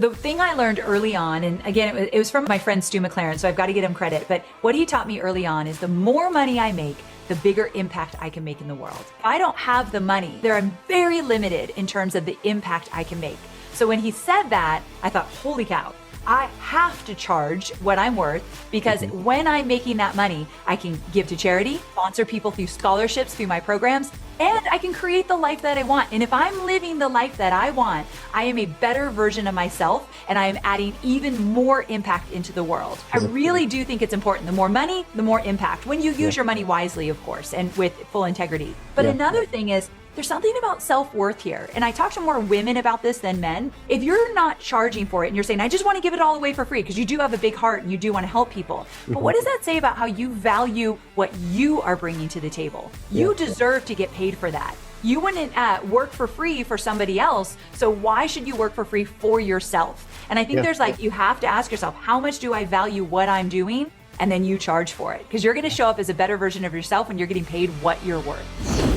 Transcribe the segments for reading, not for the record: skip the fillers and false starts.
The thing I learned early on, and again, it was from my friend Stu McLaren, so I've got to give him credit, but what he taught me early on is the more money I make, the bigger impact I can make in the world. If I don't have the money, there I'm very limited in terms of the impact I can make. So when he said that, I thought, holy cow, I have to charge what I'm worth, because when I'm making that money, I can give to charity, sponsor people through scholarships, through my programs, and I can create the life that I want. And if I'm living the life that I want, I am a better version of myself, and I am adding even more impact into the world. I really do think it's important. The more money, the more impact, when you use your money wisely, of course, and with full integrity. But another thing is, there's something about self-worth here. And I talk to more women about this than men. If you're not charging for it and you're saying, I just want to give it all away for free, because you do have a big heart and you do want to help people. But what does that say about how you value what you are bringing to the table? You deserve to get paid for that. You wouldn't work for free for somebody else. So why should you work for free for yourself? And I think there's you have to ask yourself, how much do I value what I'm doing? And then you charge for it, because you're going to show up as a better version of yourself when you're getting paid what you're worth.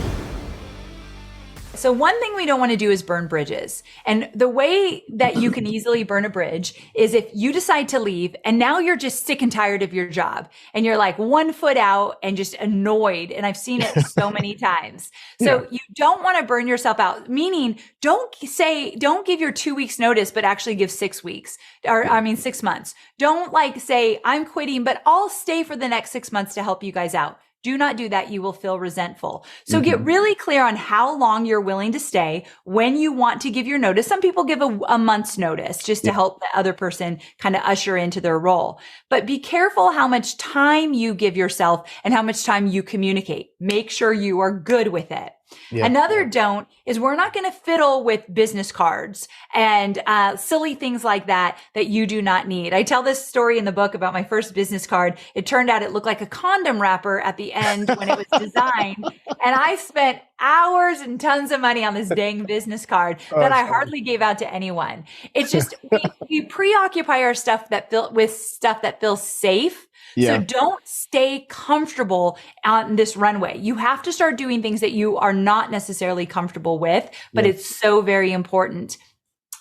So one thing we don't want to do is burn bridges. And the way that you can easily burn a bridge is if you decide to leave and now you're just sick and tired of your job and you're like 1 foot out and just annoyed. And I've seen it so many times. So you don't want to burn yourself out, meaning don't give your 2 weeks notice, but actually give 6 weeks, or 6 months. Don't say, I'm quitting, but I'll stay for the next 6 months to help you guys out. Do not do that. You will feel resentful. So get really clear on how long you're willing to stay, when you want to give your notice. Some people give a month's notice just to help the other person kind of usher into their role. But be careful how much time you give yourself and how much time you communicate. Make sure you are good with it. Another don't is we're not going to fiddle with business cards and silly things like that you do not need. I tell this story in the book about my first business card. It turned out it looked like a condom wrapper at the end when it was designed. And I spent hours and tons of money on this dang business card that I hardly gave out to anyone. It's just, we preoccupy our stuff with stuff that feels safe. So don't stay comfortable on this runway. You have to start doing things that you are not necessarily comfortable with, but it's so very important.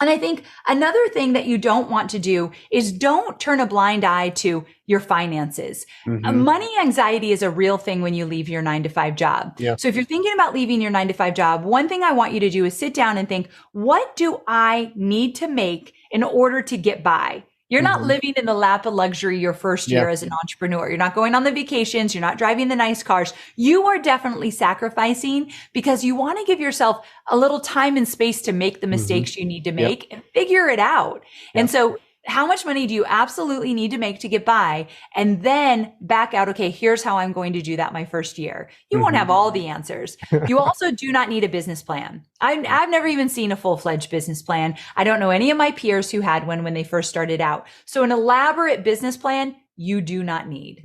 And I think another thing that you don't want to do is don't turn a blind eye to your finances. Money anxiety is a real thing when you leave your 9-to-5 job. So if you're thinking about leaving your 9-to-5 job, one thing I want you to do is sit down and think, what do I need to make in order to get by? You're not living in the lap of luxury your first year as an entrepreneur. You're not going on the vacations. You're not driving the nice cars. You are definitely sacrificing because you want to give yourself a little time and space to make the mistakes you need to make and figure it out. And so how much money do you absolutely need to make to get by? And then back out, okay, here's how I'm going to do that my first year. You won't have all the answers. You also do not need a business plan. I've never even seen a full-fledged business plan. I don't know any of my peers who had one when they first started out. So an elaborate business plan, you do not need.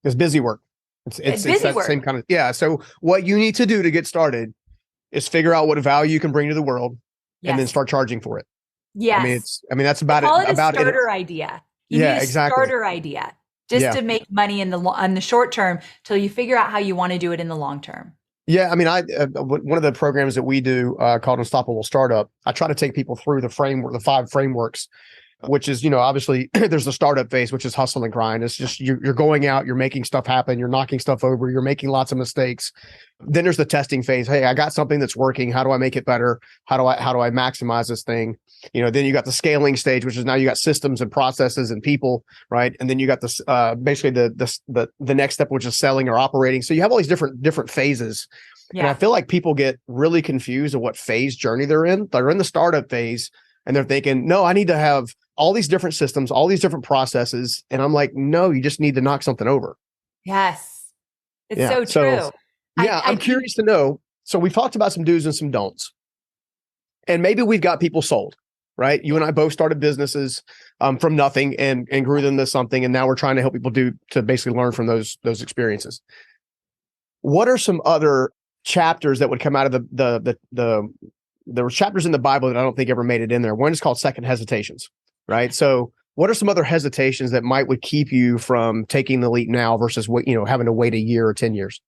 It's busy work. It's that work. Same kind of, So what you need to do to get started is figure out what value you can bring to the world and then start charging for it. Yes. That's about Call it. A starter idea. You need a starter idea just to make money in the short term till you figure out how you want to do it in the long term. One of the programs that we do called Unstoppable Startup, I try to take people through the 5 frameworks, which is, obviously there's the startup phase, which is hustle and grind. It's just, you're going out, you're making stuff happen, you're knocking stuff over, you're making lots of mistakes. Then there's the testing phase. Hey, I got something that's working. How do I make it better? How do I maximize this thing? Then you got the scaling stage, which is now you got systems and processes and people, right? And then you got this, basically the next step, which is selling or operating. So you have all these different phases. And I feel like people get really confused of what phase journey they're in. They're in the startup phase and they're thinking, no, I need to have all these different systems, all these different processes. And I'm like, no, you just need to knock something over. Yes. It's so true. I'm curious to know. So we've talked about some do's and some don'ts, and maybe we've got people sold, right? You and I both started businesses from nothing and grew them to something. And now we're trying to help people to basically learn from those experiences. What are some other chapters that would come out of there were chapters in the Bible that I don't think ever made it in there. One is called second hesitations, right? So what are some other hesitations that would keep you from taking the leap now versus having to wait a year or 10 years?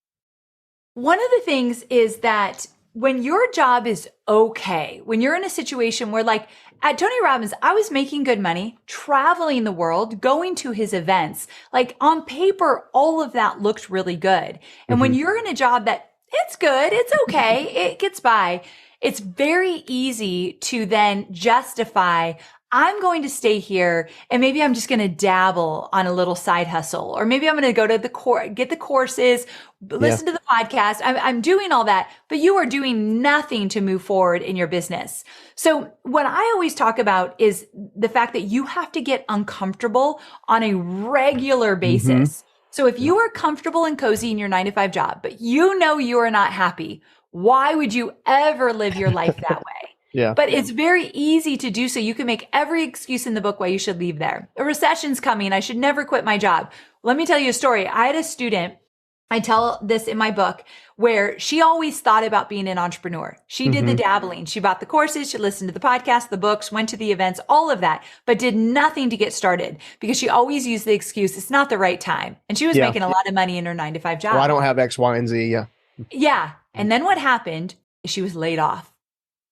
One of the things is that when your job is okay, when you're in a situation where like at Tony Robbins, I was making good money, traveling the world, going to his events, like on paper, all of that looked really good. And when you're in a job that it's good, it's okay, it gets by, it's very easy to then justify, I'm going to stay here and maybe I'm just going to dabble on a little side hustle, or maybe I'm going to go to the get the courses, listen to the podcast. I'm doing all that, but you are doing nothing to move forward in your business. So what I always talk about is the fact that you have to get uncomfortable on a regular basis. So if you are comfortable and cozy in your 9-to-5 job, but you know you are not happy, why would you ever live your life that way? Yeah. But it's very easy to do so. You can make every excuse in the book why you should leave there. A recession's coming. I should never quit my job. Let me tell you a story. I had a student, I tell this in my book, where she always thought about being an entrepreneur. She did the dabbling. She bought the courses, she listened to the podcast, the books, went to the events, all of that, but did nothing to get started because she always used the excuse, it's not the right time. And she was making a lot of money in her 9-to-5 job. Well, I don't have X, Y, and Z. Yeah. Yeah. And then what happened is she was laid off.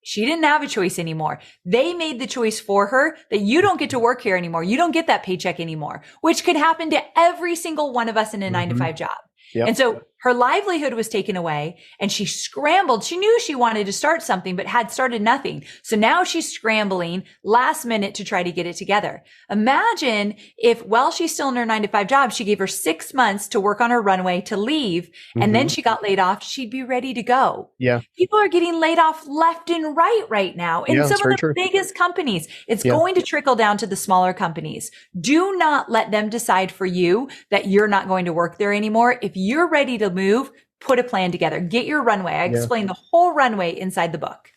She didn't have a choice anymore. They made the choice for her that you don't get to work here anymore. You don't get that paycheck anymore, which could happen to every single one of us in a 9-to-5 job. Yep. And so her livelihood was taken away and she scrambled. She knew she wanted to start something, but had started nothing. So now she's scrambling last minute to try to get it together. Imagine if while she's still in her 9-to-5 job, she gave her 6 months to work on her runway to leave. And then she got laid off. She'd be ready to go. Yeah. People are getting laid off left and right now in some of the biggest companies. It's going to trickle down to the smaller companies. Do not let them decide for you that you're not going to work there anymore. If you're ready to move, put a plan together. Get your runway. I explain the whole runway inside the book.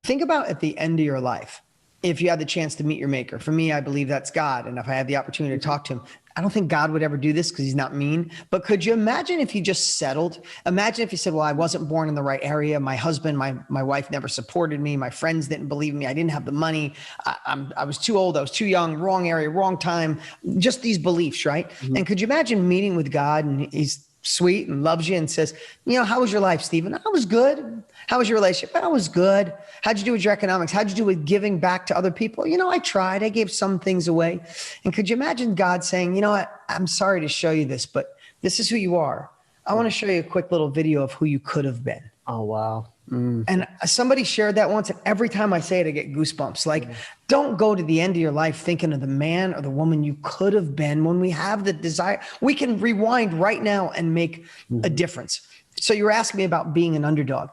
Think about at the end of your life, if you had the chance to meet your maker. For me, I believe that's God. And if I had the opportunity to talk to him, I don't think God would ever do this because he's not mean. But could you imagine if he just settled? Imagine if he said, well, I wasn't born in the right area. My husband, my wife never supported me. My friends didn't believe me. I didn't have the money. I was too old. I was too young, wrong area, wrong time. Just these beliefs, right? And could you imagine meeting with God and he's sweet and loves you and says, how was your life, Stephen? I was good. How was your relationship? I was good. How'd you do with your economics? How'd you do with giving back to other people? I tried. I gave some things away. And could you imagine God saying, you know what? I'm sorry to show you this, but this is who you are. I want to show you a quick little video of who you could have been. Oh, wow. And somebody shared that once, and every time I say it, I get goosebumps. Like, don't go to the end of your life thinking of the man or the woman you could have been. When we have the desire, we can rewind right now and make a difference. So you were asking me about being an underdog.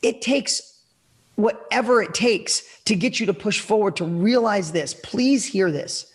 It takes whatever it takes to get you to push forward, to realize this. Please hear this.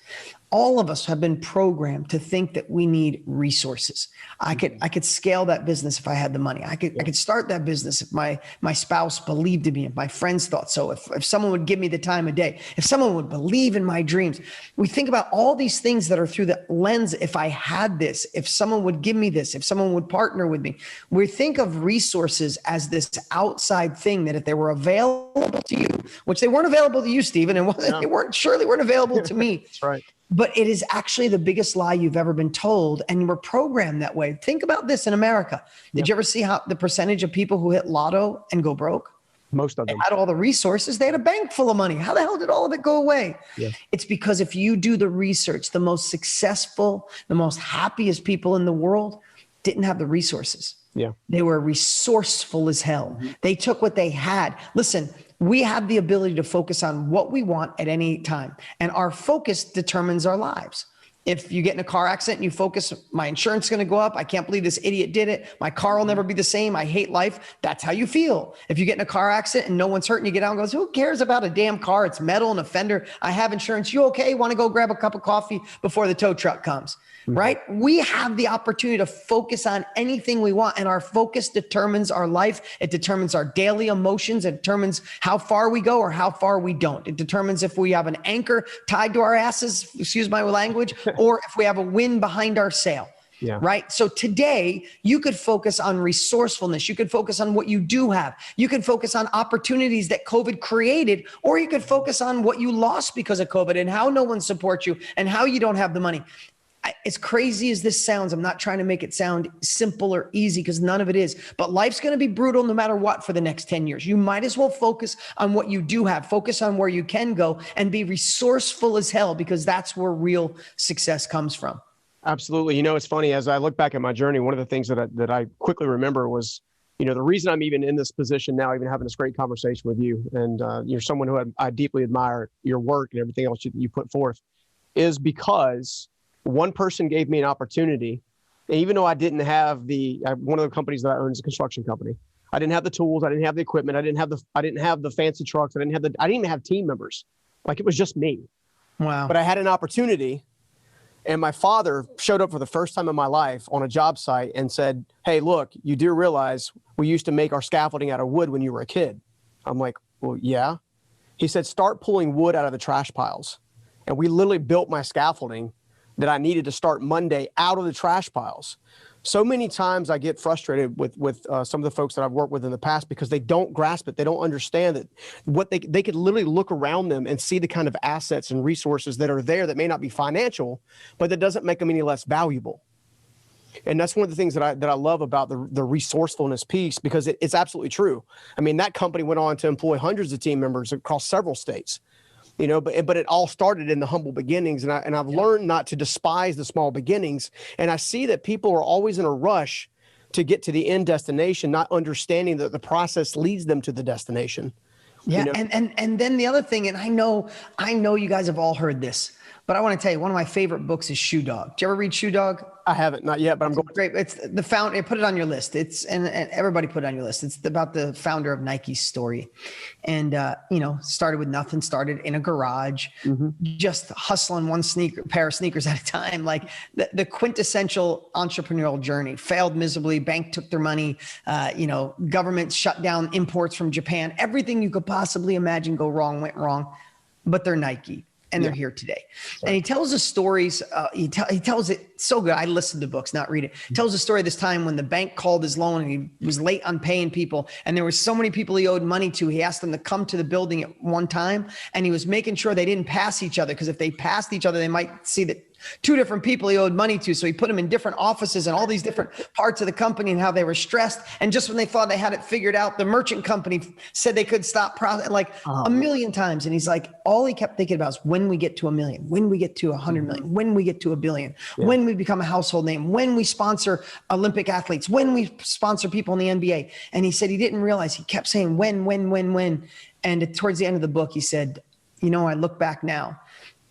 All of us have been programmed to think that we need resources. I could scale that business if I had the money. I could start that business if my spouse believed in me, if my friends thought so, if someone would give me the time of day, if someone would believe in my dreams. We think about all these things that are through the lens. If I had this, if someone would give me this, if someone would partner with me. We think of resources as this outside thing that if they were available to you, which they weren't available to you, Stephen, and they surely weren't available to me. That's right. But it is actually the biggest lie you've ever been told. And you were programmed that way. Think about this in America. Did you ever see how the percentage of people who hit lotto and go broke? Most of them. They had all the resources. They had a bank full of money. How the hell did all of it go away? It's because if you do the research, the most successful, the most happiest people in the world didn't have the resources. They were resourceful as hell. They took what they had. Listen, we have the ability to focus on what we want at any time. And our focus determines our lives. If you get in a car accident and you focus, my insurance is going to go up. I can't believe this idiot did it. My car will never be the same. I hate life. That's how you feel. If you get in a car accident and no one's hurt and you get out and goes, who cares about a damn car? It's metal and a fender. I have insurance. You okay? Want to go grab a cup of coffee before the tow truck comes? Right? We have the opportunity to focus on anything we want, and our focus determines our life. It determines our daily emotions. It determines how far we go or how far we don't. It determines if we have an anchor tied to our asses, excuse my language, or if we have a wind behind our sail. Right? So today you could focus on resourcefulness. You could focus on what you do have. You could focus on opportunities that COVID created, or you could focus on what you lost because of COVID and how no one supports you and how you don't have the money. as crazy as this sounds, I'm not trying to make it sound simple or easy, because none of it is, but life's going to be brutal no matter what for the next 10 years. You might as well focus on what you do have, focus on where you can go, and be resourceful as hell, because that's where real success comes from. Absolutely. It's funny, as I look back at my journey, one of the things that I quickly remember was, the reason I'm even in this position now, even having this great conversation with you, and you're someone who I deeply admire your work and everything else you put forth, is because one person gave me an opportunity. And even though I didn't have one of the companies that I own is a construction company. I didn't have the tools. I didn't have the equipment. I didn't have the fancy trucks. I didn't even have team members. Like, it was just me. Wow. But I had an opportunity, and my father showed up for the first time in my life on a job site and said, "Hey, look, you do realize we used to make our scaffolding out of wood when you were a kid?" I'm like, "Well, yeah." He said, "Start pulling wood out of the trash piles." And we literally built my scaffolding that I needed to start Monday out of the trash piles. So many times I get frustrated with some of the folks that I've worked with in the past, because they don't grasp it. They don't understand that what they could literally look around them and see the kind of assets and resources that are there that may not be financial, but that doesn't make them any less valuable. And that's one of the things that I love about the resourcefulness piece, because it's absolutely true. I mean, that company went on to employ hundreds of team members across several states. But it all started in the humble beginnings. And I've learned not to despise the small beginnings. And I see that people are always in a rush to get to the end destination, not understanding that the process leads them to the destination. Yeah. And then the other thing, and I know you guys have all heard this, but I want to tell you, one of my favorite books is Shoe Dog. Did you ever read Shoe Dog? I haven't, not yet, but I'm going to. Great. It's the founder. Put it on your list. And everybody put it on your list. It's about the founder of Nike's story, and started with nothing. Started in a garage, just hustling one pair of sneakers at a time. Like the quintessential entrepreneurial journey. Failed miserably. Bank took their money. Government shut down imports from Japan. Everything you could possibly imagine went wrong. But they're Nike. And they're here today. And he tells the stories. He tells it so good. I listen to books, not read it. He tells the story of this time when the bank called his loan and he was late on paying people. And there were so many people he owed money to. He asked them to come to the building at one time. And he was making sure they didn't pass each other, because if they passed each other, they might see that two different people he owed money to. So he put them in different offices and all these different parts of the company, and how they were stressed. And just when they thought they had it figured out, the merchant company said they could stop a million times. And he's like, all he kept thinking about is when we get to 1 million, when we get to 100 million, when we get to 1 billion, when we become a household name, when we sponsor Olympic athletes, when we sponsor people in the NBA. And he said he didn't realize, he kept saying when. And towards the end of the book, he said, I look back now,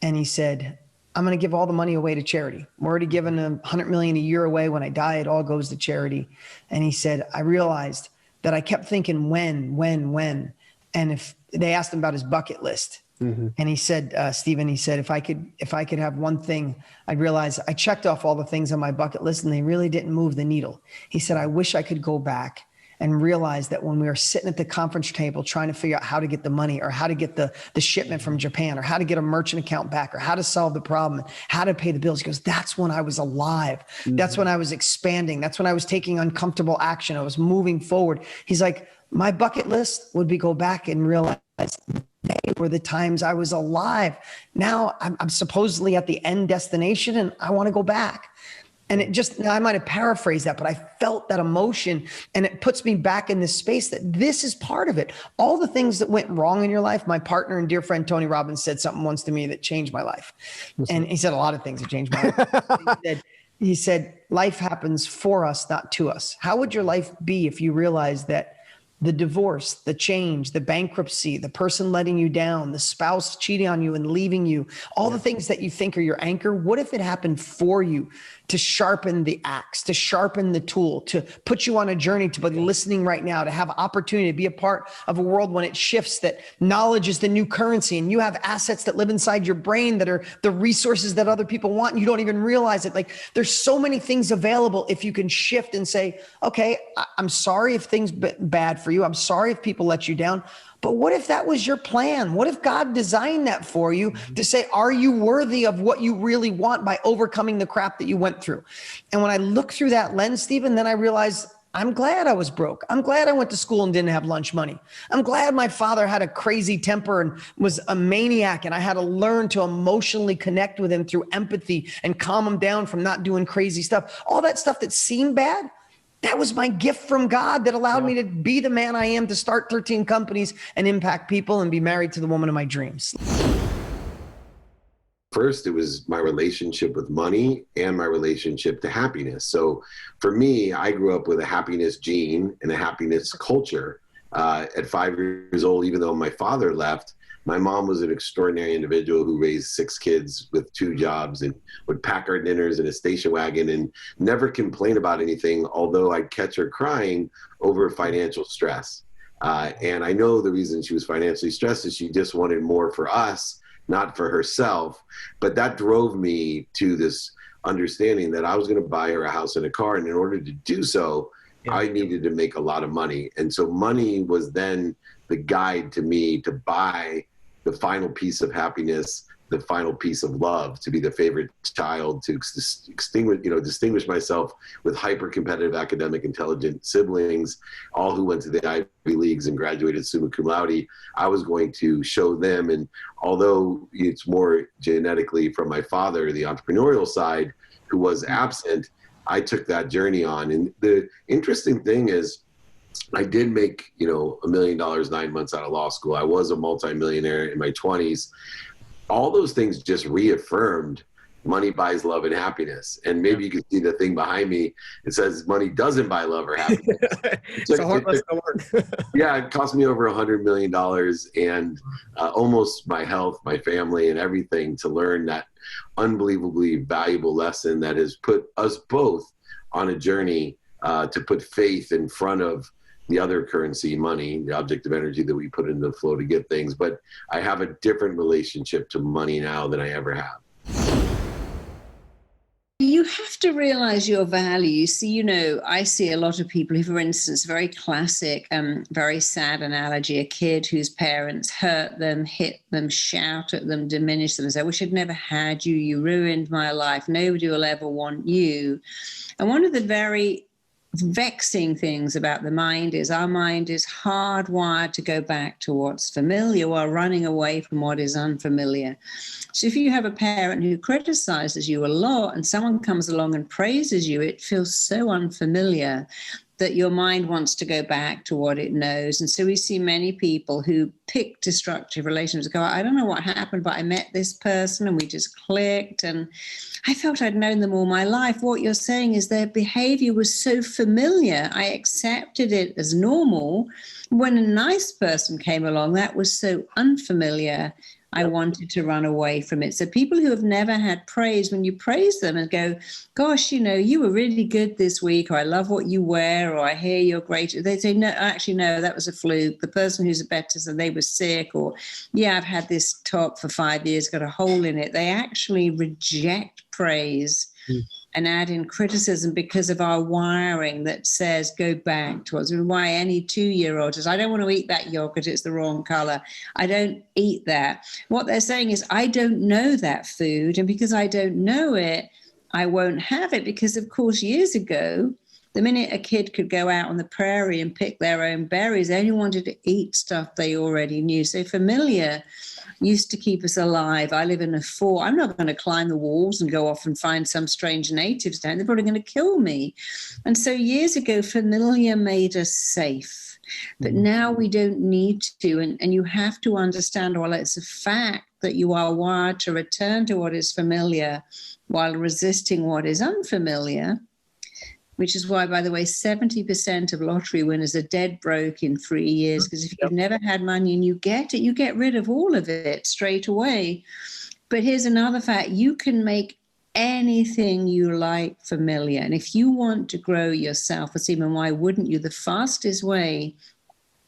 and he said, I'm going to give all the money away to charity. I'm already giving $100 million a year away. When I die, it all goes to charity. And he said, I realized that I kept thinking when. And if they asked him about his bucket list, and he said, Stephen, he said, if I could have one thing, I'd realize I checked off all the things on my bucket list and they really didn't move the needle. He said, I wish I could go back and realize that when we were sitting at the conference table trying to figure out how to get the money, or how to get the shipment from Japan, or how to get a merchant account back, or how to solve the problem, how to pay the bills. He goes, that's when I was alive. That's when I was expanding. That's when I was taking uncomfortable action. I was moving forward. He's like, my bucket list would be go back and realize they were the times I was alive. Now I'm supposedly at the end destination and I want to go back. And I might have paraphrased that, but I felt that emotion, and it puts me back in this space that this is part of it. All the things that went wrong in your life, my partner and dear friend, Tony Robbins, said something once to me that changed my life. And he said a lot of things that changed my life. He said, life happens for us, not to us. How would your life be if you realized that the divorce, the change, the bankruptcy, the person letting you down, the spouse cheating on you and leaving you, all the things that you think are your anchor, what if it happened for you to sharpen the axe, to sharpen the tool, to put you on a journey, to be listening right now, to have opportunity, to be a part of a world when it shifts, that knowledge is the new currency, and you have assets that live inside your brain that are the resources that other people want, and you don't even realize it. Like, there's so many things available if you can shift and say, okay, I'm sorry if things bad for you. I'm sorry if people let you down. But what if that was your plan? What if God designed that for you to say, are you worthy of what you really want by overcoming the crap that you went through? And when I look through that lens, Stephen, then I realize I'm glad I was broke. I'm glad I went to school and didn't have lunch money. I'm glad my father had a crazy temper and was a maniac, and I had to learn to emotionally connect with him through empathy and calm him down from not doing crazy stuff. All that stuff that seemed bad, that was my gift from God that allowed me to be the man I am, to start 13 companies and impact people and be married to the woman of my dreams. First, it was my relationship with money and my relationship to happiness. So for me, I grew up with a happiness gene and a happiness culture. At 5 years old, even though my father left, my mom was an extraordinary individual who raised 6 kids with 2 jobs and would pack our dinners in a station wagon and never complain about anything, although I'd catch her crying over financial stress. And I know the reason she was financially stressed is she just wanted more for us, not for herself. But that drove me to this understanding that I was going to buy her a house and a car. And in order to do so, I needed to make a lot of money. And so money was then the guide to me to buy the final piece of happiness, the final piece of love, to be the favorite child, to distinguish myself with hyper-competitive, academic, intelligent siblings, all who went to the Ivy Leagues and graduated summa cum laude. I was going to show them, and although it's more genetically from my father, the entrepreneurial side, who was absent, I took that journey on. And the interesting thing is, I did make, $1 million 9 months out of law school. I was a multimillionaire in my 20s. All those things just reaffirmed money buys love and happiness. And maybe you can see the thing behind me. It says money doesn't buy love or happiness. It's a hard lesson to learn. Yeah, it cost me over $100 million and almost my health, my family, and everything to learn that unbelievably valuable lesson that has put us both on a journey to put faith in front of the other currency, money, the object of energy that we put into the flow to get things. But I have a different relationship to money now than I ever have. You have to realize your value. See, I see a lot of people who, for instance, very classic, very sad analogy, a kid whose parents hurt them, hit them, shout at them, diminish them, and say, I wish I'd never had you. You ruined my life. Nobody will ever want you. And one of the very vexing things about the mind is our mind is hardwired to go back to what's familiar while running away from what is unfamiliar. So if you have a parent who criticizes you a lot and someone comes along and praises you, it feels so unfamiliar that your mind wants to go back to what it knows. And so we see many people who pick destructive relationships, go, I don't know what happened, but I met this person and we just clicked and I felt I'd known them all my life. What you're saying is their behavior was so familiar, I accepted it as normal. When a nice person came along, that was so unfamiliar, I wanted to run away from it. So people who have never had praise, when you praise them and go, gosh, you were really good this week, or I love what you wear, or I hear you're great. They say, no, actually, no, that was a fluke. The person who's better said they were sick, or yeah, I've had this top for 5 years, got a hole in it. They actually reject praise and add in criticism because of our wiring that says go back to us. Why any 2-year-old says, I don't want to eat that yogurt, it's the wrong color. I don't eat that. What they're saying is, I don't know that food, and because I don't know it, I won't have it. Because of course, years ago, the minute a kid could go out on the prairie and pick their own berries, they only wanted to eat stuff they already knew. So familiar used to keep us alive. I live in a fort. I'm not going to climb the walls and go off and find some strange natives down. They're probably going to kill me. And so years ago, familiar made us safe. But now we don't need to. And you have to understand, well, it's a fact that you are wired to return to what is familiar while resisting what is unfamiliar. Which is why, by the way, 70% of lottery winners are dead broke in 3 years. Because if you've never had money and you get it, you get rid of all of it straight away. But here's another fact. You can make anything you like familiar. And if you want to grow your self-esteem, and why wouldn't you? The fastest way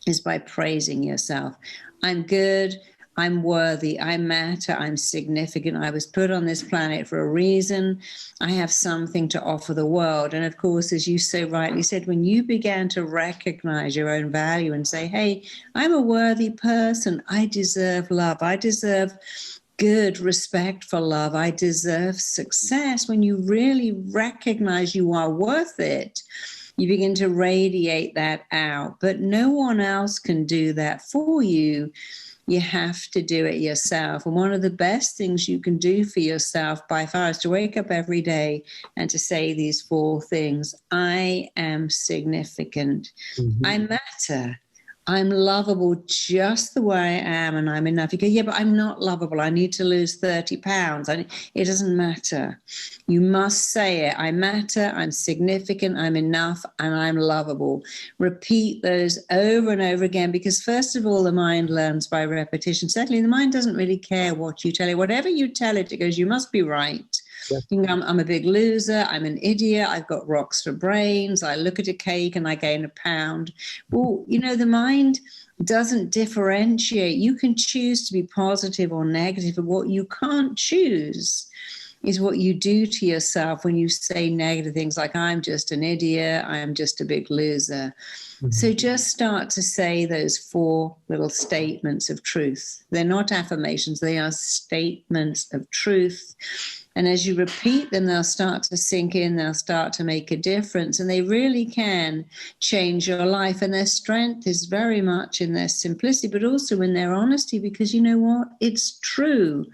is by praising yourself. I'm good. I'm worthy, I matter, I'm significant, I was put on this planet for a reason, I have something to offer the world. And of course, as you so rightly said, when you began to recognize your own value and say, hey, I'm a worthy person, I deserve love, I deserve good, respectful love, I deserve success. When you really recognize you are worth it, You begin to radiate that out, but no one else can do that for you. You have to do it yourself. And one of the best things you can do for yourself by far is to wake up every day and to say these 4 things. I am significant. Mm-hmm. I matter. I'm lovable just the way I am, and I'm enough. You go, yeah, but I'm not lovable. I need to lose 30 pounds. It doesn't matter. You must say it. I matter, I'm significant, I'm enough, and I'm lovable. Repeat those over and over again, because first of all, the mind learns by repetition. Secondly, the mind doesn't really care what you tell it. Whatever you tell it, it goes, you must be right. Yeah. You know, I'm a big loser. I'm an idiot. I've got rocks for brains. I look at a cake and I gain a pound. Well, you know, the mind doesn't differentiate. You can choose to be positive or negative, but what you can't choose is what you do to yourself when you say negative things like, I'm just an idiot. I'm just a big loser. Mm-hmm. So just start to say those 4 little statements of truth. They're not affirmations. They are statements of truth. And as you repeat them, they'll start to sink in, they'll start to make a difference, and they really can change your life. And their strength is very much in their simplicity, but also in their honesty, because you know what? It's true.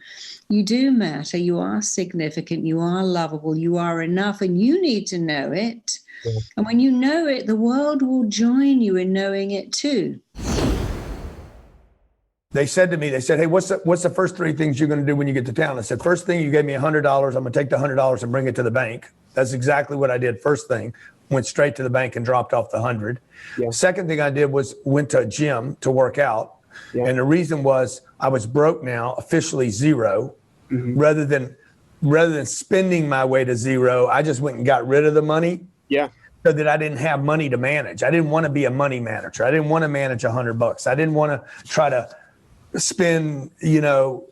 You do matter. You are significant. You are lovable. You are enough, and you need to know it. Yeah. And when you know it, the world will join you in knowing it too. They said to me, hey, what's the first 3 things you're going to do when you get to town? I said, first thing, you gave me $100. I'm going to take the $100 and bring it to the bank. That's exactly what I did. First thing, went straight to the bank and dropped off the 100. Yeah. Second thing I did was went to a gym to work out. Yeah. And the reason was I was broke now, officially zero. Mm-hmm. Rather than spending my way to zero, I just went and got rid of the money. Yeah. So that I didn't have money to manage. I didn't want to be a money manager. I didn't want to manage $100. I didn't want to try to spend, you know,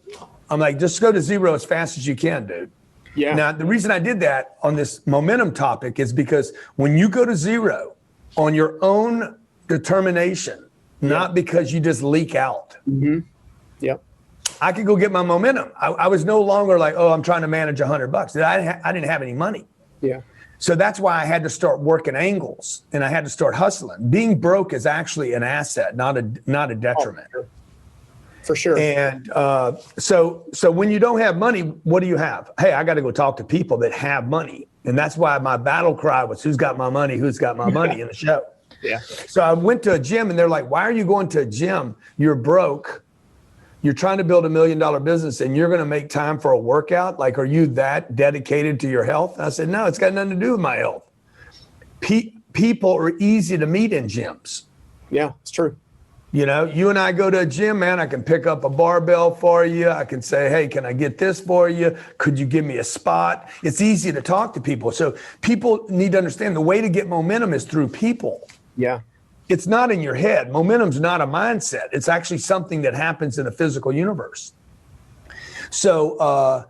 I'm like, just go to zero as fast as you can, dude. Yeah. Now, the reason I did that on this momentum topic is because when you go to zero on your own determination, not because you just leak out. Mm-hmm. Yep. I could go get my momentum. I was no longer like, oh, I'm trying to manage $100. I didn't have any money. Yeah. So that's why I had to start working angles and I had to start hustling. Being broke is actually an asset, not a detriment. Oh, for sure. And so when you don't have money, what do you have? Hey, I got to go talk to people that have money. And that's why my battle cry was, who's got my money? Who's got my money in the show? Yeah. So I went to a gym and they're like, why are you going to a gym? You're broke. You're trying to build $1 million business and you're going to make time for a workout? Like, are you that dedicated to your health? And I said, no, it's got nothing to do with my health. People are easy to meet in gyms. Yeah, it's true. You know, you and I go to a gym, man, I can pick up a barbell for you. I can say, hey, can I get this for you? Could you give me a spot? It's easy to talk to people. So people need to understand the way to get momentum is through people. Yeah. It's not in your head. Momentum's not a mindset. It's actually something that happens in the physical universe. So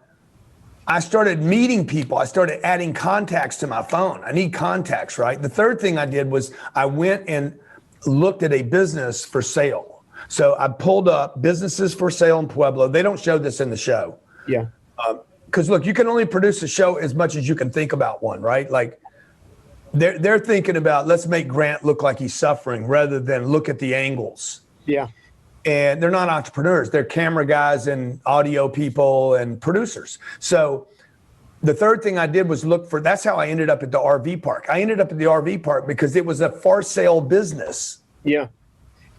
I started meeting people. I started adding contacts to my phone. I need contacts, right? The third thing I did was I went and looked at a business for sale. So I pulled up businesses for sale in Pueblo. They don't show this in the show. Yeah. Because look, you can only produce a show as much as you can think about one, right? Like they're thinking about, let's make Grant look like he's suffering rather than look at the angles. Yeah. And they're not entrepreneurs. They're camera guys and audio people and producers. So the third thing I did was that's how I ended up at the RV park. I ended up at the RV park because it was a for sale business. Yeah.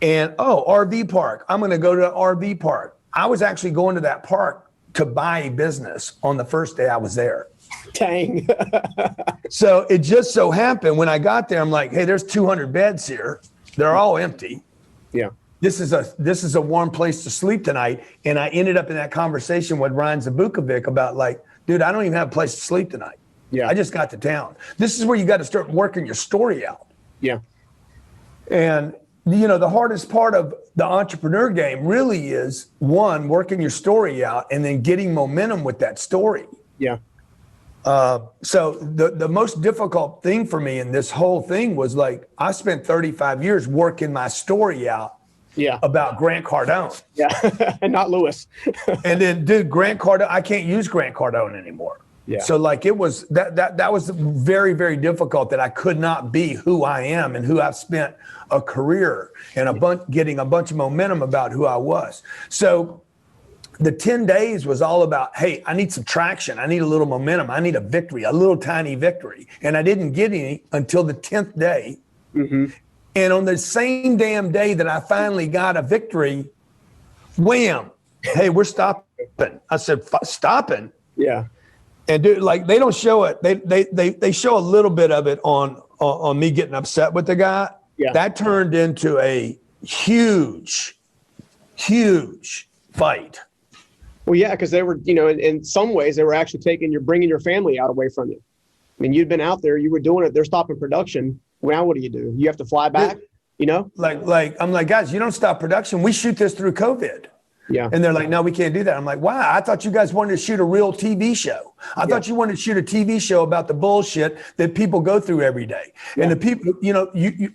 And, RV park, I'm going to go to the RV park. I was actually going to that park to buy a business on the first day I was there. Dang. So it just so happened when I got there, I'm like, hey, there's 200 beds here. They're all empty. Yeah. This is a warm place to sleep tonight. And I ended up in that conversation with Ryan Zabukovic about like, dude, I don't even have a place to sleep tonight. Yeah. I just got to town. This is where you got to start working your story out. Yeah. And, you know, the hardest part of the entrepreneur game really is, one, working your story out and then getting momentum with that story. Yeah. So the most difficult thing for me in this whole thing was like, I spent 35 years working my story out. Yeah. About Grant Cardone. Yeah. And not Lewis. And then, dude, Grant Cardone, I can't use Grant Cardone anymore. Yeah. So like it was that was very, very difficult, that I could not be who I am and who I've spent a career and getting a bunch of momentum about who I was. So the 10 days was all about, hey, I need some traction. I need a little momentum. I need a victory, a little tiny victory. And I didn't get any until the 10th day. Mm-hmm. And on the same damn day that I finally got a victory, wham, hey, we're stopping. I said, stopping? Yeah. And dude, like they don't show it. They show a little bit of it on me getting upset with the guy. Yeah. That turned into a huge fight. Well, yeah, because they were, in some ways, they were actually bringing your family out away from you. I mean, you'd been out there, you were doing it. They're stopping production. Now, what do? You have to fly back, Like, I'm like, guys, you don't stop production. We shoot this through COVID. Yeah. And they're like, no, we can't do that. I'm like, wow, I thought you guys wanted to shoot a real TV show. I thought you wanted to shoot a TV show about the bullshit that people go through every day. Yeah. And the people,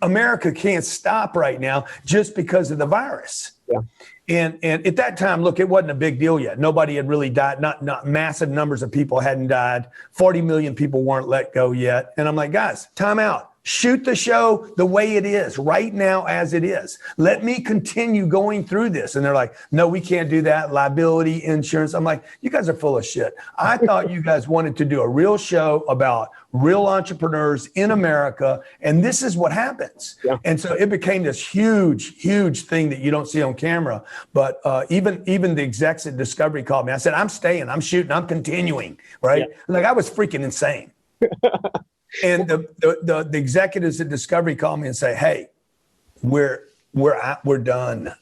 America can't stop right now just because of the virus. Yeah. And at that time, look, it wasn't a big deal yet. Nobody had really died. Not massive numbers of people hadn't died. 40 million people weren't let go yet. And I'm like, guys, time out. Shoot the show the way it is right now as it is. Let me continue going through this. And they're like, no, we can't do that. Liability, insurance. I'm like, you guys are full of shit. I thought you guys wanted to do a real show about real entrepreneurs in America. And this is what happens. Yeah. And so it became this huge thing that you don't see on camera. But even the execs at Discovery called me. I said, I'm staying, I'm shooting, I'm continuing. Right. Yeah. Like I was freaking insane. And the executives at Discovery call me and say, hey, we're done.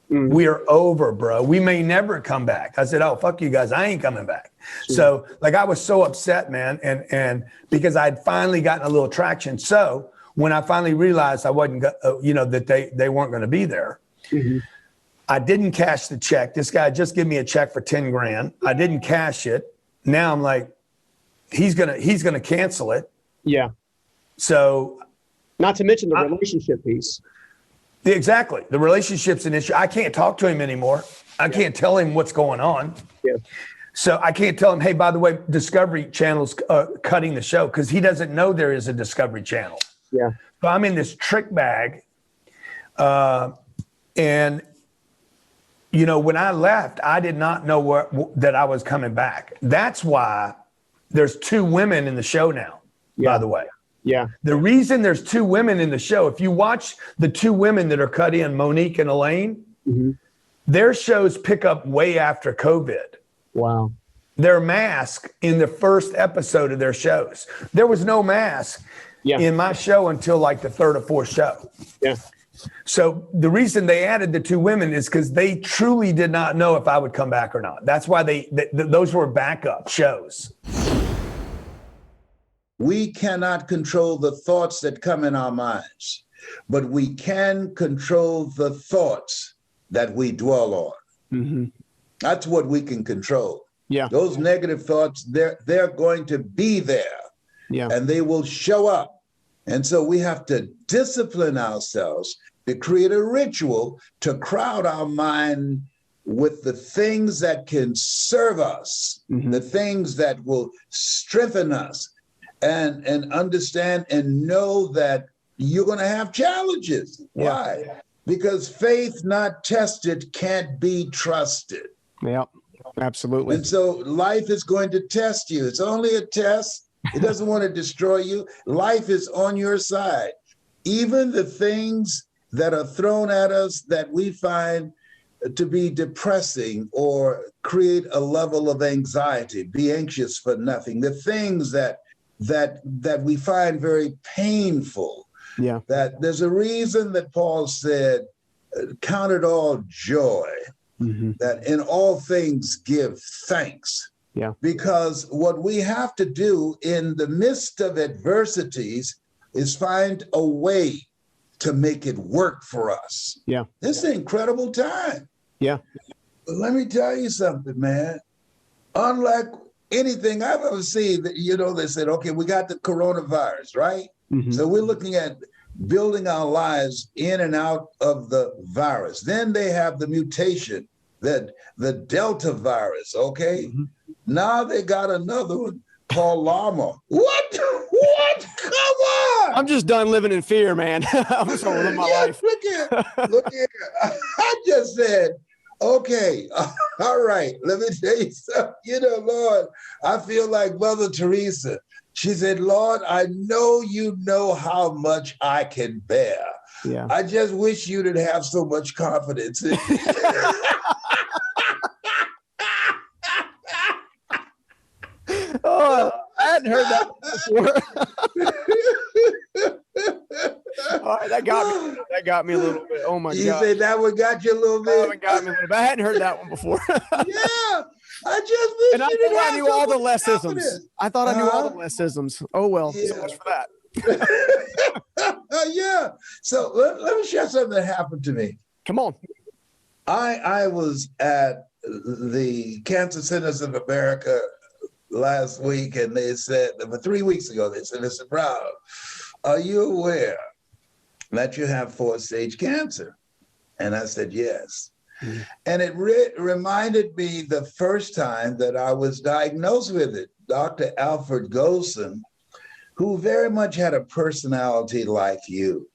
Mm-hmm. We are over, bro. We may never come back. I said, oh, fuck you guys. I ain't coming back. Sure. So like, I was so upset, man. And because I'd finally gotten a little traction. So when I finally realized I wasn't, that they weren't going to be there, mm-hmm. I didn't cash the check. This guy just gave me a check for 10 grand. I didn't cash it. Now I'm like, he's going to cancel it. Yeah. So, not to mention the relationship piece. Exactly. The relationship's an issue. I can't talk to him anymore. I can't tell him what's going on. Yeah. So I can't tell him, hey, by the way, Discovery Channel's cutting the show, because he doesn't know there is a Discovery Channel. Yeah. So I'm in this trick bag. And, when I left, I did not know that I was coming back. That's why there's 2 women in the show now. Yeah. By the way. Yeah. The reason there's 2 women in the show, if you watch the 2 women that are cut in, Monique and Elaine, mm-hmm. their shows pick up way after COVID. Wow. Their mask in the first episode of their shows. There was no mask in my show until like the 3rd or 4th show. Yeah. So the reason they added the 2 women is because they truly did not know if I would come back or not. That's why those were backup shows. We cannot control the thoughts that come in our minds, but we can control the thoughts that we dwell on. Mm-hmm. That's what we can control. Yeah. Those negative thoughts, they're going to be there. Yeah. And they will show up. And so we have to discipline ourselves to create a ritual to crowd our mind with the things that can serve us, mm-hmm. the things that will strengthen us. And understand and know that you're going to have challenges. Yeah. Why? Because faith not tested can't be trusted. Yeah, absolutely. And so life is going to test you. It's only a test. It doesn't want to destroy you. Life is on your side. Even the things that are thrown at us that we find to be depressing or create a level of anxiety, be anxious for nothing. The things that we find very painful. Yeah. That there's a reason that Paul said, count it all joy, mm-hmm. that in all things give thanks. Yeah. Because what we have to do in the midst of adversities is find a way to make it work for us. Yeah. This is an incredible time. Yeah. But let me tell you something, man. Unlike anything I've ever seen, they said, okay, we got the coronavirus, right? Mm-hmm. So we're looking at building our lives in and out of the virus. Then they have the mutation, the Delta virus, okay? Mm-hmm. Now they got another one called llama. What? What? Come on. I'm just done living in fear, man. I'm just living my life. Look here. I just said, okay, all right, let me tell you something. You know, Lord, I feel like Mother Teresa. She said, Lord, I know you know how much I can bear. Yeah. I just wish you didn't have so much confidence in me. Oh, I hadn't heard that before. All right, that got me a little bit. Oh my God. You say that one got you a little bit? That got me a little bit. I hadn't heard that one before. Yeah. I just wish and I you didn't thought I have knew so all the much lessisms. confidence. I thought I knew all the lessisms. Oh well, so Yeah. much for that. Yeah. So let me share something that happened to me. Come on. I was at the Cancer Centers of America last week, and they said, 3 weeks ago, they said, Mr. Brown, are you aware that you have 4th-stage cancer? And I said, yes. Mm-hmm. And it reminded me the first time that I was diagnosed with it. Dr. Alfred Golson, who very much had a personality like you.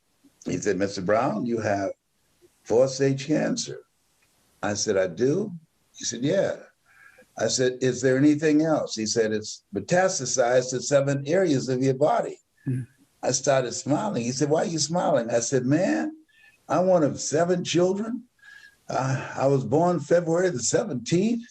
He said, Mr. Brown, you have 4th-stage cancer. I said, I do? He said, yeah. I said, is there anything else? He said, it's metastasized to 7 areas of your body. Mm-hmm. I started smiling. He said, why are you smiling? I said, man, I'm one of 7 children. I was born February the 17th.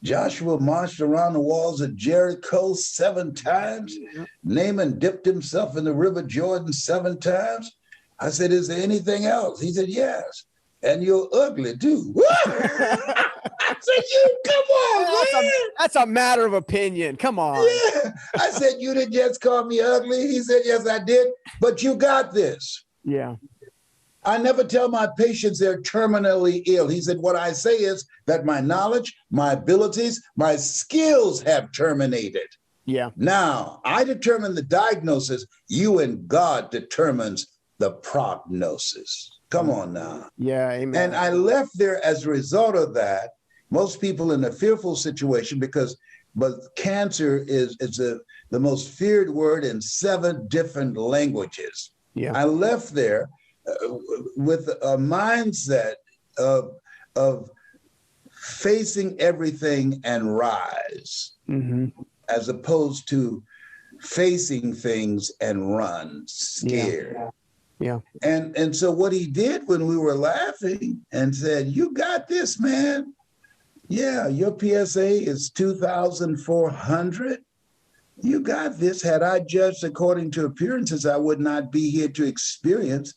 Joshua marched around the walls of Jericho 7 times. Naaman dipped himself in the River Jordan 7 times. I said, is there anything else? He said, yes. And you're ugly too. I said, you come on, man. That's a matter of opinion. Come on. Yeah. I said, you didn't just call me ugly. He said, yes, I did. But you got this. Yeah. I never tell my patients they're terminally ill. He said, what I say is that my knowledge, my abilities, my skills have terminated. Yeah. Now, I determine the diagnosis. You and God determines the prognosis. Come on now. Yeah, amen. And I left there as a result of that. Most people in a fearful situation but cancer is the most feared word in 7 different languages. Yeah. I left there with a mindset of facing everything and rise, mm-hmm. as opposed to facing things and run scared. Yeah. And so what he did when we were laughing and said, you got this, man. Yeah, your PSA is 2,400. You got this. Had I judged according to appearances, I would not be here to experience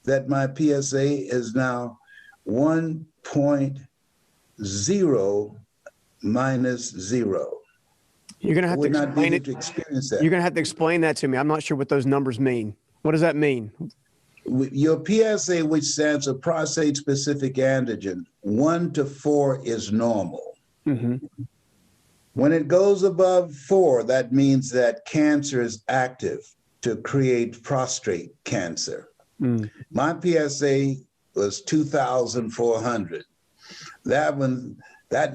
that my PSA is now 1.0 minus 0. You're going to have to explain it. To experience that. You're going to have to explain that to me. I'm not sure what those numbers mean. What does that mean? Your PSA, which stands for prostate-specific antigen, 1 to 4 is normal. Mm-hmm. When it goes above 4, that means that cancer is active to create prostate cancer. Mm. My PSA was 2,400. That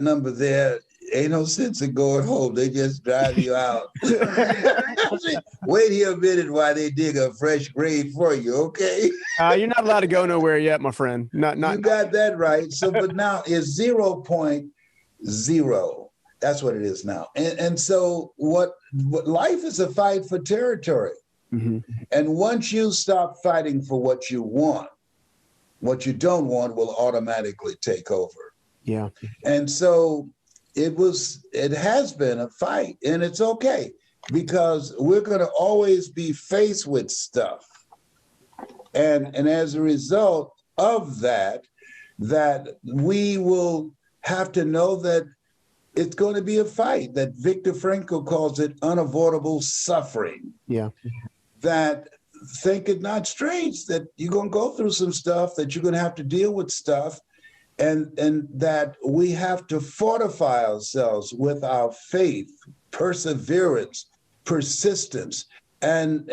number there, ain't no sense in going home. They just drive you out. Wait here a minute while they dig a fresh grave for you, okay? You're not allowed to go nowhere yet, my friend. Not. You got that right. So, but now it's 0.0. That's what it is now. And so what life is a fight for territory. Mm-hmm. And once you stop fighting for what you want, what you don't want will automatically take over. Yeah. And so it has been a fight, and it's okay, because we're going to always be faced with stuff. And as a result of that we will have to know that it's going to be a fight, that Viktor Frankl calls it unavoidable suffering. Yeah. That think it not strange that you're going to go through some stuff, that you're going to have to deal with stuff, and that we have to fortify ourselves with our faith, perseverance, persistence, and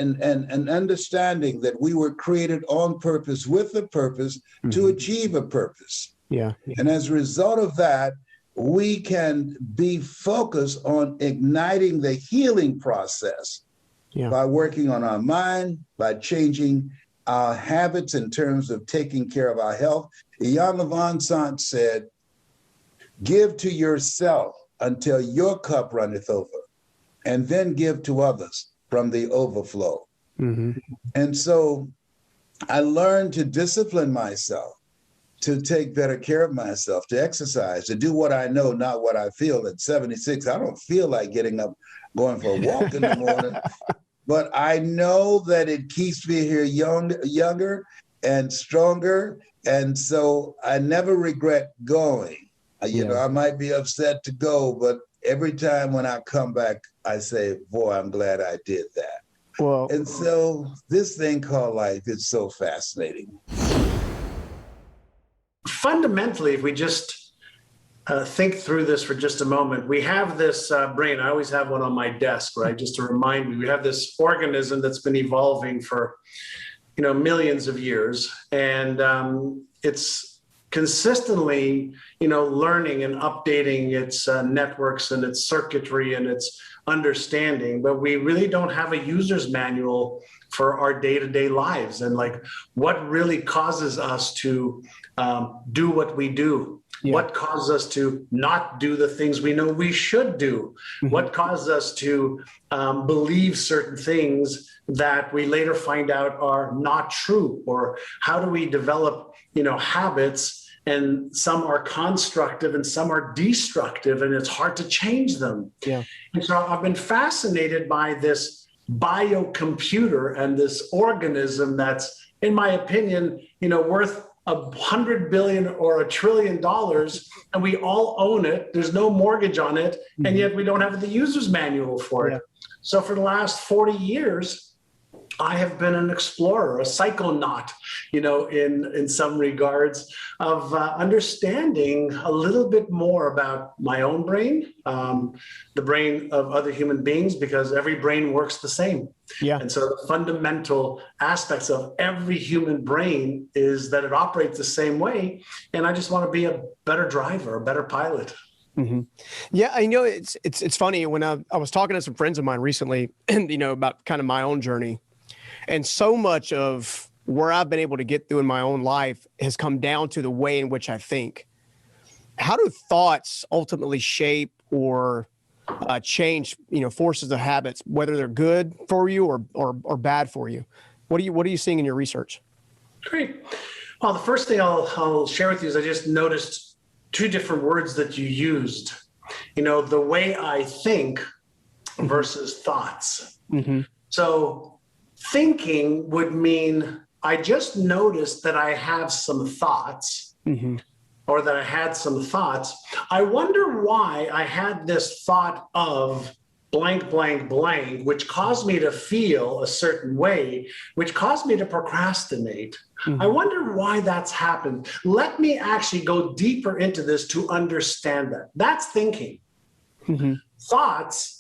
understanding that we were created on purpose with a purpose, mm-hmm. to achieve a purpose. Yeah. And as a result of that, we can be focused on igniting the healing process by working on our mind, by changing our habits in terms of taking care of our health. Jan Levon Sant said, give to yourself until your cup runneth over, and then give to others from the overflow. Mm-hmm. And so I learned to discipline myself, to take better care of myself, to exercise, to do what I know, not what I feel. At 76, I don't feel like getting up, going for a walk in the morning, but I know that it keeps me here younger and stronger. And so I never regret going. You know, I might be upset to go, but every time when I come back, I say, boy, I'm glad I did that. Well, and so this thing called life is so fascinating. Fundamentally, if we just think through this for just a moment, we have this brain. I always have one on my desk, right? Just to remind me, we have this organism that's been evolving for, millions of years. And it's consistently, learning and updating its networks and its circuitry and its understanding, but we really don't have a user's manual for our day-to-day lives and like what really causes us to do what we do. What causes us to not do the things we know we should do? What causes us to believe certain things that we later find out are not true? Or how do we develop, habits, and some are constructive and some are destructive, and it's hard to change them. And so I've been fascinated by this biocomputer and this organism that's, in my opinion, worth $100 billion or $1 trillion, and we all own it. There's no mortgage on it, and yet we don't have the user's manual for it. So for the last 40 years, I have been an explorer, a psychonaut, in some regards of understanding a little bit more about my own brain, the brain of other human beings, because every brain works the same. And so the fundamental aspects of every human brain is that it operates the same way. And I just want to be a better driver, a better pilot. Yeah, I know it's funny when I was talking to some friends of mine recently, about kind of my own journey. And so much of where I've been able to get through in my own life has come down to the way in which I think. How do thoughts ultimately shape or change, forces of habits, whether they're good for you or bad for you? What are you seeing in your research? Great. Well, the first thing I'll share with you is I just noticed two different words that you used. The way I think versus thoughts. So thinking would mean I just noticed that I have some thoughts or that I had some thoughts. I wonder why I had this thought of blank, blank, blank, which caused me to feel a certain way, which caused me to procrastinate. I wonder why that's happened. Let me actually go deeper into this to understand that. That's thinking. Thoughts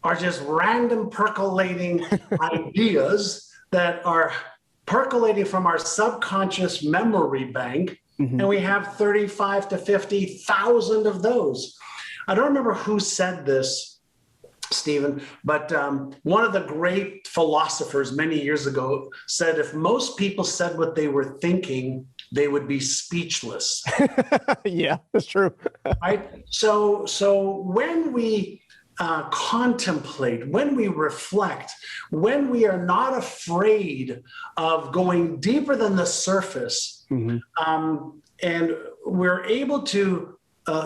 are just random percolating ideas that are percolating from our subconscious memory bank. And we have 35 to 50,000 of those. I don't remember who said this, Stephen, but one of the great philosophers many years ago said, if most people said what they were thinking, they would be speechless. Yeah, that's true. Right? So when we contemplate, when we reflect, when we are not afraid of going deeper than the surface, and we're able to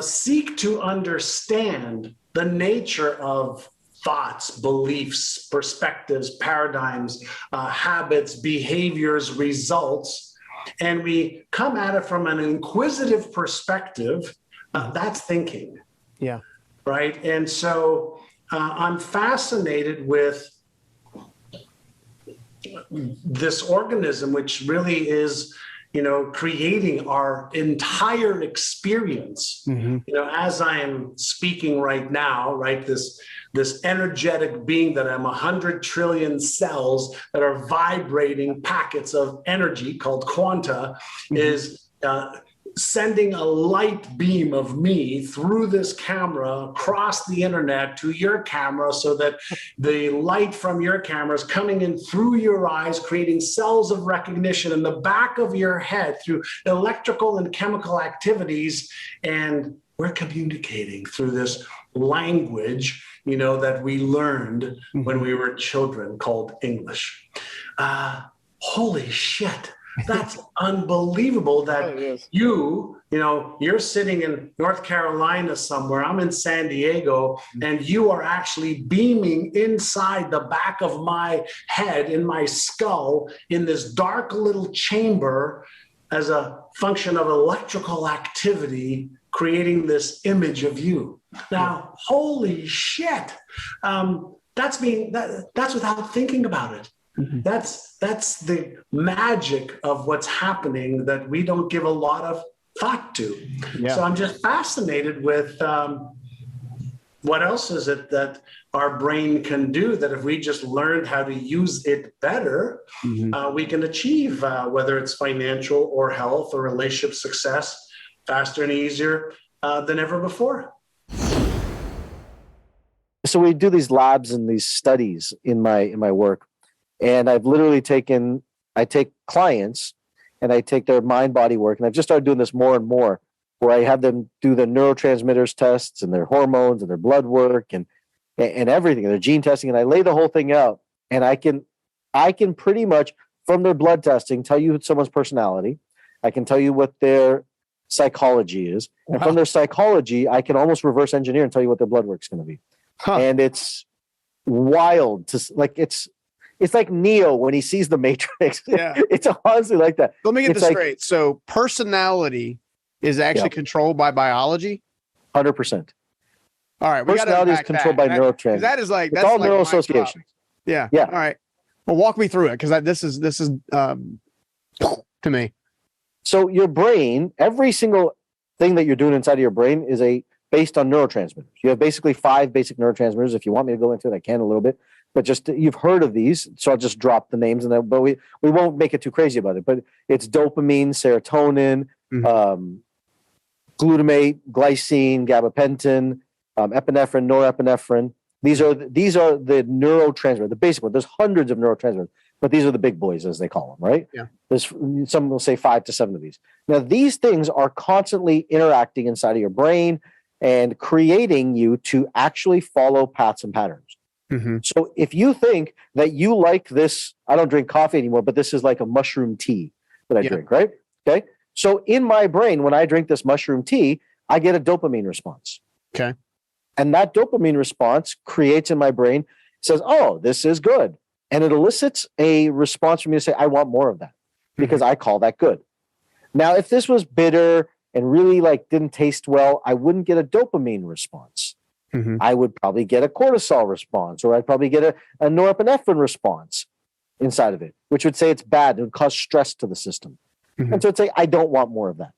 seek to understand the nature of thoughts, beliefs, perspectives, paradigms, habits, behaviors, results, and we come at it from an inquisitive perspective, that's thinking. Right. And so I'm fascinated with this organism, which really is, creating our entire experience, as I am speaking right now, right? This energetic being that I'm 100 trillion cells that are vibrating packets of energy called quanta is sending a light beam of me through this camera across the internet to your camera, so that the light from your camera is coming in through your eyes, creating cells of recognition in the back of your head through electrical and chemical activities. And we're communicating through this language, that we learned when we were children, called English. Holy shit. That's unbelievable that you're sitting in North Carolina somewhere. I'm in San Diego, and you are actually beaming inside the back of my head, in my skull, in this dark little chamber as a function of electrical activity, creating this image of you. Now, holy shit. That's without thinking about it. Mm-hmm. That's the magic of what's happening that we don't give a lot of thought to. Yeah. So I'm just fascinated with what else is it that our brain can do, that if we just learned how to use it better, we can achieve, whether it's financial or health or relationship success, faster and easier than ever before. So we do these labs and these studies in my work. And I've literally I take clients and I take their mind body work. And I've just started doing this more and more, where I have them do the neurotransmitters tests and their hormones and their blood work and everything, and their gene testing. And I lay the whole thing out, and I can pretty much, from their blood testing, tell you someone's personality. I can tell you what their psychology is. And from their psychology, I can almost reverse engineer and tell you what their blood work's going to be. Huh. And it's wild it's like Neo when he sees the Matrix. Yeah. It's honestly like that. Let me get this straight. So personality is actually controlled by biology? 100%. All right. Personality is controlled by neurotransmitters. That is like, that's all neuroassociation. Yeah. All right. Well, walk me through it, because this is to me. So your brain, every single thing that you're doing inside of your brain is based on neurotransmitters. You have basically 5 basic neurotransmitters. If you want me to go into it, I can a little bit. But just, you've heard of these, so I'll just drop the names, but we won't make it too crazy about it. But it's dopamine, serotonin, glutamate, glycine, gabapentin, epinephrine, norepinephrine. These are the neurotransmitters, the basic ones. There's hundreds of neurotransmitters, but these are the big boys, as they call them, right? Yeah. There's some will say 5 to 7 of these. Now, these things are constantly interacting inside of your brain and creating you to actually follow paths and patterns. Mm-hmm. So if you think that you like this, I don't drink coffee anymore, but this is like a mushroom tea that I drink, right? Okay. So in my brain, when I drink this mushroom tea, I get a dopamine response. Okay. And that dopamine response creates in my brain, says, oh, this is good. And it elicits a response from me to say, I want more of that, because I call that good. Now, if this was bitter and really didn't taste well, I wouldn't get a dopamine response. Mm-hmm. I would probably get a cortisol response, or I'd probably get a norepinephrine response inside of it, which would say it's bad. It would cause stress to the system. Mm-hmm. And so it'd say, I don't want more of that.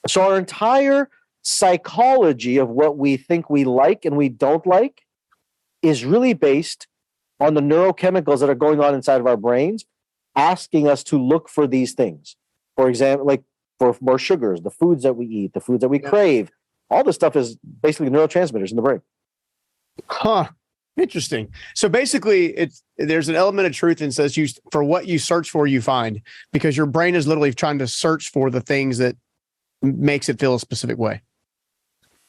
So our entire psychology of what we think we like and we don't like is really based on the neurochemicals that are going on inside of our brains, asking us to look for these things. For example, for more sugars, the foods that we eat, the foods that we crave. All this stuff is basically neurotransmitters in the brain. Huh. Interesting. So basically, there's an element of truth and says for what you search for, you find, because your brain is literally trying to search for the things that makes it feel a specific way.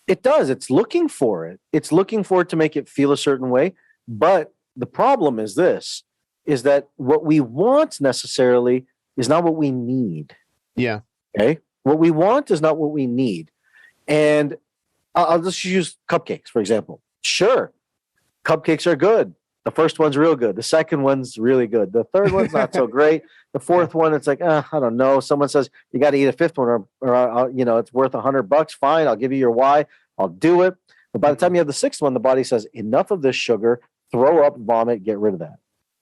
It does. It's looking for it. It's looking for it to make it feel a certain way. But the problem is that what we want necessarily is not what we need. Yeah. Okay. What we want is not what we need. And I'll just use cupcakes, for example. Sure, cupcakes are good. The first one's real good. The second one's really good. The third one's not so great. The fourth one, it's like, I don't know. Someone says you got to eat a fifth one, or it's worth $100. Fine, I'll give you your why. I'll do it. But by the time you have the sixth one, the body says enough of this sugar. Throw up, vomit, get rid of that.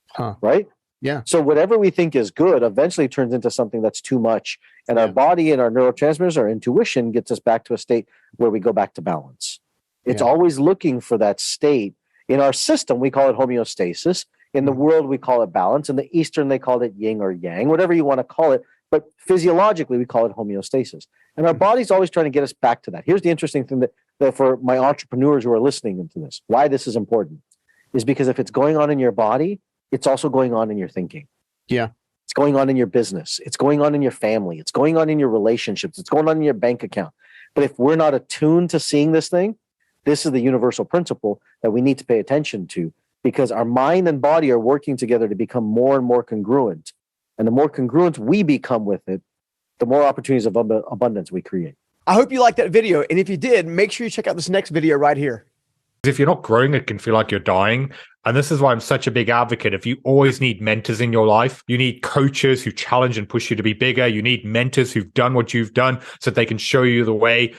Huh. Right? Yeah. So whatever we think is good eventually turns into something that's too much. And our body and our neurotransmitters, our intuition gets us back to a state where we go back to balance. It's always looking for that state. In our system, we call it homeostasis. In the world, we call it balance. In the Eastern, they call it yin or yang, whatever you want to call it. But physiologically, we call it homeostasis. And our body's always trying to get us back to that. Here's the interesting thing that for my entrepreneurs who are listening into this, why this is important is because if it's going on in your body, it's also going on in your thinking. Yeah. It's going on in your business. It's going on in your family. It's going on in your relationships. It's going on in your bank account. But if we're not attuned to seeing this thing, this is the universal principle that we need to pay attention to, because our mind and body are working together to become more and more congruent. And the more congruent we become with it, the more opportunities of abundance we create. I hope you liked that video. And if you did, make sure you check out this next video right here. If you're not growing, it can feel like you're dying. And this is why I'm such a big advocate. If you always need mentors in your life, you need coaches who challenge and push you to be bigger. You need mentors who've done what you've done so they can show you the way.